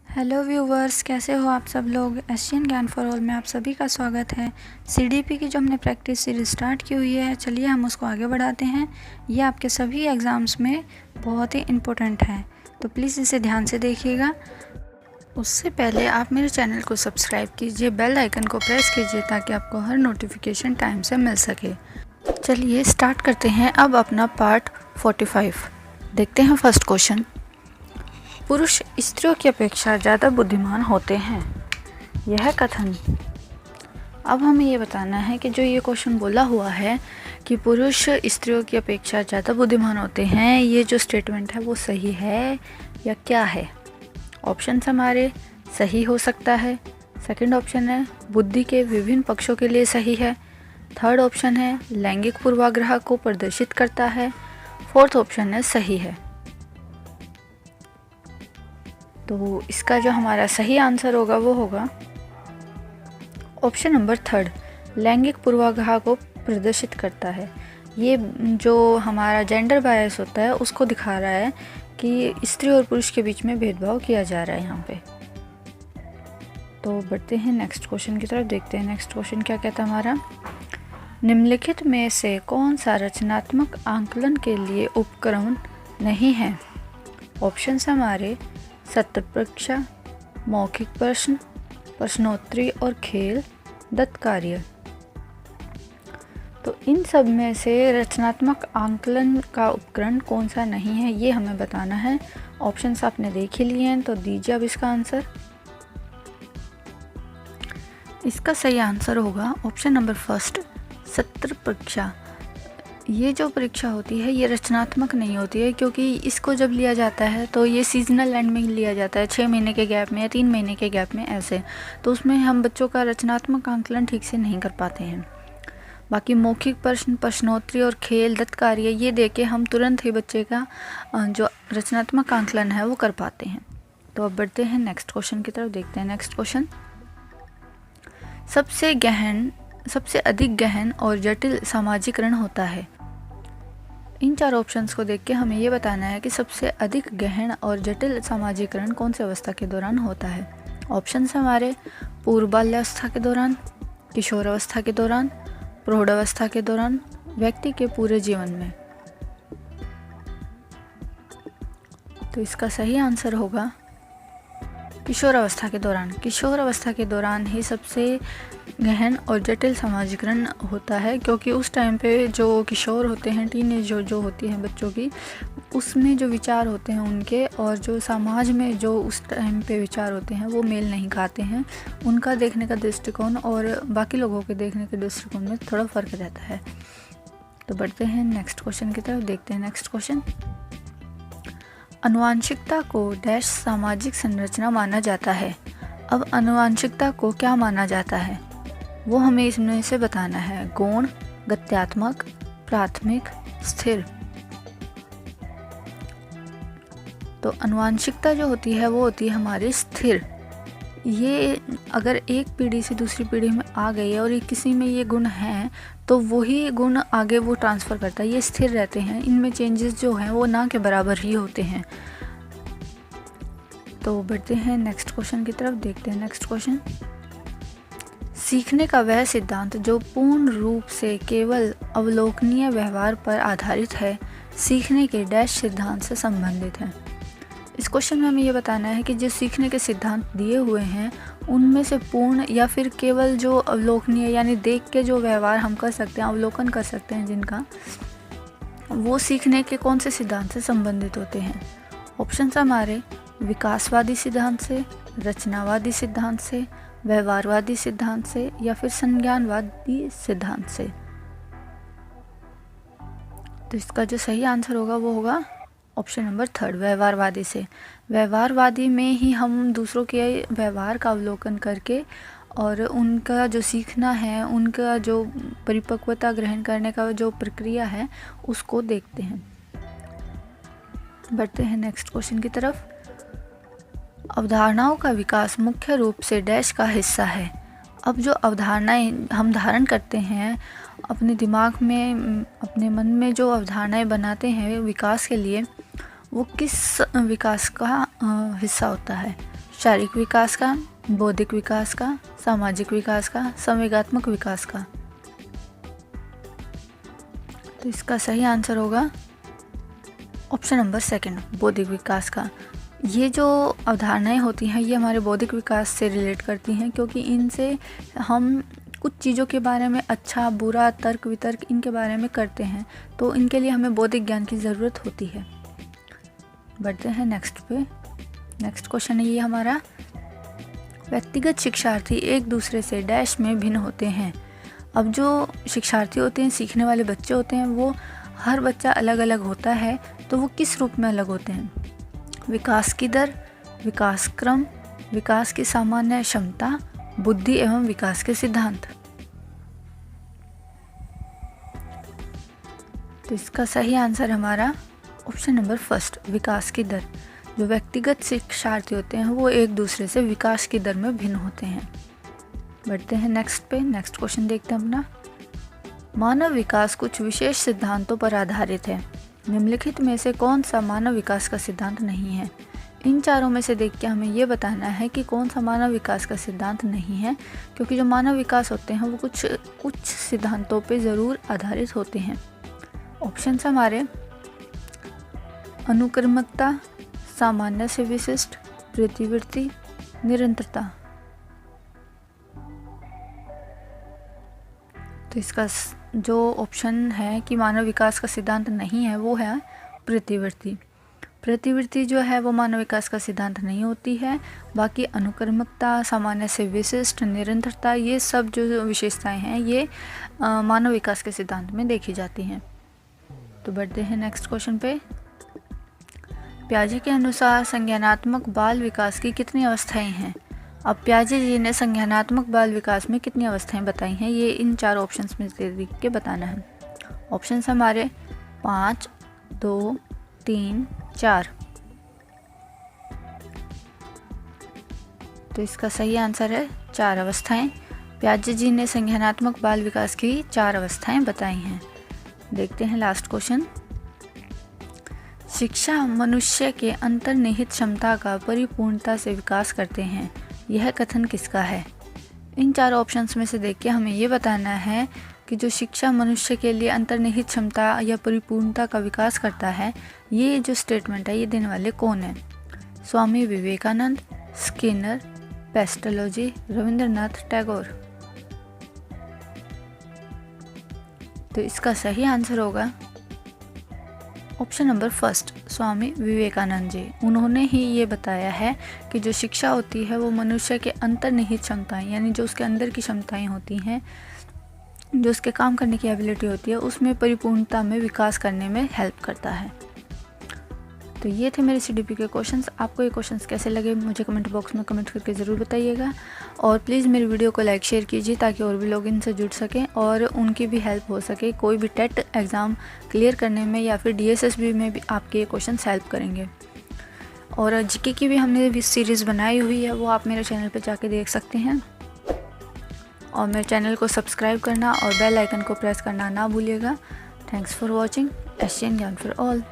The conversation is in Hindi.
हेलो व्यूवर्स, कैसे हो आप सब लोग। एशियन ज्ञान फॉर ऑल में आप सभी का स्वागत है। सीडीपी की जो हमने प्रैक्टिस सीरीज स्टार्ट की हुई है, चलिए हम उसको आगे बढ़ाते हैं। ये आपके सभी एग्ज़ाम्स में बहुत ही इम्पोर्टेंट है, तो प्लीज़ इसे ध्यान से देखिएगा। उससे पहले आप मेरे चैनल को सब्सक्राइब कीजिए, बेल आइकन को प्रेस कीजिए ताकि आपको हर नोटिफिकेशन टाइम से मिल सके। चलिए स्टार्ट करते हैं अब अपना पार्ट 45। देखते हैं फर्स्ट क्वेश्चन। पुरुष स्त्रियों की अपेक्षा ज़्यादा बुद्धिमान होते हैं, यह कथन। अब हमें ये बताना है कि जो ये क्वेश्चन बोला हुआ है कि पुरुष स्त्रियों की अपेक्षा ज़्यादा बुद्धिमान होते हैं, ये जो स्टेटमेंट है वो सही है या क्या है। ऑप्शन हमारे सही हो सकता है। सेकंड ऑप्शन है बुद्धि के विभिन्न पक्षों के लिए सही है। थर्ड ऑप्शन है लैंगिक पूर्वाग्रह को प्रदर्शित करता है। फोर्थ ऑप्शन है सही है। तो इसका जो हमारा सही आंसर होगा वो होगा ऑप्शन नंबर थर्ड, लैंगिक पूर्वाग्रह को प्रदर्शित करता है। ये जो हमारा जेंडर बायस होता है उसको दिखा रहा है कि स्त्री और पुरुष के बीच में भेदभाव किया जा रहा है यहाँ पे। तो बढ़ते हैं नेक्स्ट क्वेश्चन की तरफ, देखते हैं नेक्स्ट क्वेश्चन क्या कहता है हमारा। निम्नलिखित में से कौन सा रचनात्मक आंकलन के लिए उपकरण नहीं है। ऑप्शन हमारे सत्र परीक्षा, मौखिक प्रश्न, प्रश्नोत्तरी और खेल, दत्त कार्य। तो इन सब में से रचनात्मक आंकलन का उपकरण कौन सा नहीं है, ये हमें बताना है। ऑप्शंस आपने देख ही लिए हैं, तो दीजिए अब इसका आंसर। इसका सही आंसर होगा ऑप्शन नंबर फर्स्ट, सत्र परीक्षा। ये जो परीक्षा होती है ये रचनात्मक नहीं होती है, क्योंकि इसको जब लिया जाता है तो ये सीजनल एंड में लिया जाता है, 6 महीने के गैप में या 3 महीने के गैप में ऐसे। तो उसमें हम बच्चों का रचनात्मक आंकलन ठीक से नहीं कर पाते हैं। बाकी मौखिक प्रश्न, प्रश्नोत्तरी और खेल, दत्त कार्य, ये दे के हम तुरंत ही बच्चे का जो रचनात्मक आंकलन है वो कर पाते हैं। तो अब बढ़ते हैं नेक्स्ट क्वेश्चन की तरफ, देखते हैं नेक्स्ट क्वेश्चन। सबसे अधिक गहन और जटिल सामाजिकरण होता है। इन 4 ऑप्शंस को देख के हमें ये बताना है कि सबसे अधिक गहन और जटिल सामाजिकरण कौन सी अवस्था के दौरान होता है। ऑप्शंस हमारे पूर्व बाल्यावस्था के दौरान, किशोरावस्था के दौरान, प्रौढ़ावस्था के दौरान, व्यक्ति के पूरे जीवन में। तो इसका सही आंसर होगा किशोरावस्था के दौरान। किशोरावस्था के दौरान ही सबसे गहन और जटिल सामाजिकरण होता है, क्योंकि उस टाइम पे जो किशोर होते हैं, टीनेज जो होती है बच्चों की, उसमें जो विचार होते हैं उनके और जो समाज में जो उस टाइम पे विचार होते हैं वो मेल नहीं खाते हैं। उनका देखने का दृष्टिकोण और बाकी लोगों के देखने के दृष्टिकोण में थोड़ा फ़र्क रहता है। तो बढ़ते हैं नेक्स्ट क्वेश्चन की तरफ, देखते हैं नेक्स्ट क्वेश्चन। आनुवंशिकता को डैश सामाजिक संरचना माना जाता है। अब आनुवंशिकता को क्या माना जाता है वो हमें इसमें से बताना है। गौण, गत्यात्मक, प्राथमिक, स्थिर। तो आनुवंशिकता जो होती है वो होती है हमारी स्थिर। ये अगर एक पीढ़ी से दूसरी पीढ़ी में आ गई है और ये किसी में ये गुण हैं तो वही गुण आगे वो ट्रांसफ़र करता है। ये स्थिर रहते हैं, इनमें चेंजेस जो हैं वो ना के बराबर ही होते हैं। तो बढ़ते हैं नेक्स्ट क्वेश्चन की तरफ, देखते हैं नेक्स्ट क्वेश्चन। सीखने का वह सिद्धांत जो पूर्ण रूप से केवल अवलोकनीय व्यवहार पर आधारित है, सीखने के डैश सिद्धांत से संबंधित है। इस क्वेश्चन में हमें ये बताना है कि जो सीखने के सिद्धांत दिए हुए हैं उनमें से पूर्ण या फिर केवल जो अवलोकनीय यानी देख के जो व्यवहार हम कर सकते हैं, अवलोकन कर सकते हैं जिनका, वो सीखने के कौन से सिद्धांत से संबंधित होते हैं। ऑप्शन हमारे विकासवादी सिद्धांत से, रचनावादी सिद्धांत से, व्यवहारवादी सिद्धांत से या फिर संज्ञानवादी सिद्धांत से। तो इसका जो सही आंसर होगा वो होगा ऑप्शन नंबर थर्ड, व्यवहारवादी से। व्यवहारवादी में ही हम दूसरों के व्यवहार का अवलोकन करके और उनका जो सीखना है, उनका जो परिपक्वता ग्रहण करने का जो प्रक्रिया है उसको देखते हैं। बढ़ते हैं नेक्स्ट क्वेश्चन की तरफ। अवधारणाओं का विकास मुख्य रूप से डैश का हिस्सा है। अब जो अवधारणाएं हम धारण करते हैं अपने दिमाग में, अपने मन में जो अवधारणाएं बनाते हैं विकास के लिए, वो किस विकास का हिस्सा होता है। शारीरिक विकास का, बौद्धिक विकास का, सामाजिक विकास का, संवेगात्मक विकास का। तो इसका सही आंसर होगा ऑप्शन नंबर सेकंड, बौद्धिक विकास का। ये जो अवधारणाएं होती हैं ये हमारे बौद्धिक विकास से रिलेट करती हैं, क्योंकि इनसे हम कुछ चीज़ों के बारे में अच्छा बुरा तर्क वितर्क इनके बारे में करते हैं, तो इनके लिए हमें बौद्धिक ज्ञान की ज़रूरत होती है। बढ़ते हैं नेक्स्ट पे। नेक्स्ट क्वेश्चन है ये हमारा, व्यक्तिगत शिक्षार्थी एक दूसरे से डैश में भिन्न होते हैं। अब जो शिक्षार्थी होते हैं, सीखने वाले बच्चे होते हैं, वो हर बच्चा अलग अलग होता है, तो वो किस रूप में अलग होते हैं? विकास की दर, विकास क्रम, विकास की सामान्य क्षमता, बुद्धि एवं विकास के सिद्धांत। तो इसका सही आंसर हमारा ऑप्शन नंबर फर्स्ट, विकास की दर। जो व्यक्तिगत शिक्षार्थी होते हैं वो एक दूसरे से विकास की दर में भिन्न होते हैं। बढ़ते हैं नेक्स्ट पे। नेक्स्ट क्वेश्चन देखते हैं अपना, मानव विकास कुछ विशेष सिद्धांतों पर आधारित है। निम्नलिखित में से कौन सा मानव विकास का सिद्धांत नहीं है? इन चारों में से देख के हमें ये बताना है कि कौन सा मानव विकास का सिद्धांत नहीं है, क्योंकि जो मानव विकास होते हैं वो कुछ सिद्धांतों पे ज़रूर आधारित होते हैं। ऑप्शंस हमारे अनुक्रमकता, सामान्य से विशिष्ट, प्रतिवृत्ति, निरंतरता। तो इसका जो ऑप्शन है कि मानव विकास का सिद्धांत नहीं है वो है प्रतिवृत्ति। प्रतिवृत्ति जो है वो मानव विकास का सिद्धांत नहीं होती है। बाकी अनुक्रमकता, सामान्य से विशिष्ट, निरंतरता, ये सब जो विशेषताएं हैं ये मानव विकास के सिद्धांत में देखी जाती हैं। तो बढ़ते हैं नेक्स्ट क्वेश्चन पे। पियाजे के अनुसार संज्ञानात्मक बाल विकास की कितनी अवस्थाएं हैं? अब पियाजे जी ने संज्ञानात्मक बाल विकास में कितनी अवस्थाएं बताई हैं, ये इन चार ऑप्शंस में से देख के बताना है। ऑप्शंस हमारे 5, 2, 3, 4। तो इसका सही आंसर है 4 अवस्थाएं। पियाजे जी ने संज्ञानात्मक बाल विकास की 4 अवस्थाएं बताई हैं। देखते हैं लास्ट क्वेश्चन। शिक्षा मनुष्य के अंतर्निहित क्षमता का परिपूर्णता से विकास करते हैं, यह कथन किसका है? इन 4 ऑप्शंस में से देख के हमें ये बताना है कि जो शिक्षा मनुष्य के लिए अंतर्निहित क्षमता या परिपूर्णता का विकास करता है, ये जो स्टेटमेंट है ये देने वाले कौन है? Swami Vivekananda, Skinner, pestology, Rabindranath Tagore. तो इसका सही आंसर होगा option number first, Swami Vivekananda ji. उन्होंने ही ये बताया है कि जो शिक्षा होती है वो मनुष्य के अंतर्निहित क्षमताएं, यानी जो उसके अंदर की क्षमताएं होती हैं, जो उसके काम करने की एबिलिटी होती है, उसमें परिपूर्णता में विकास करने में हेल्प करता है। तो ये थे मेरे CDP के क्वेश्चंस। आपको ये क्वेश्चंस कैसे लगे मुझे कमेंट बॉक्स में कमेंट करके ज़रूर बताइएगा, और प्लीज़ मेरी वीडियो को लाइक शेयर कीजिए ताकि और भी लोग इनसे जुड़ सकें और उनकी भी हेल्प हो सके। कोई भी टेट एग्ज़ाम क्लियर करने में या फिर DSSB में भी आपके ये क्वेश्चंस हेल्प करेंगे। और GK की भी हमने भी सीरीज़ बनाई हुई है, वो आप मेरे चैनल पर जाके देख सकते हैं। और मेरे चैनल को सब्सक्राइब करना और बेल आइकन को प्रेस करना ना भूलिएगा। थैंक्स फॉर वॉचिंग एशियन ज्ञान फॉर ऑल।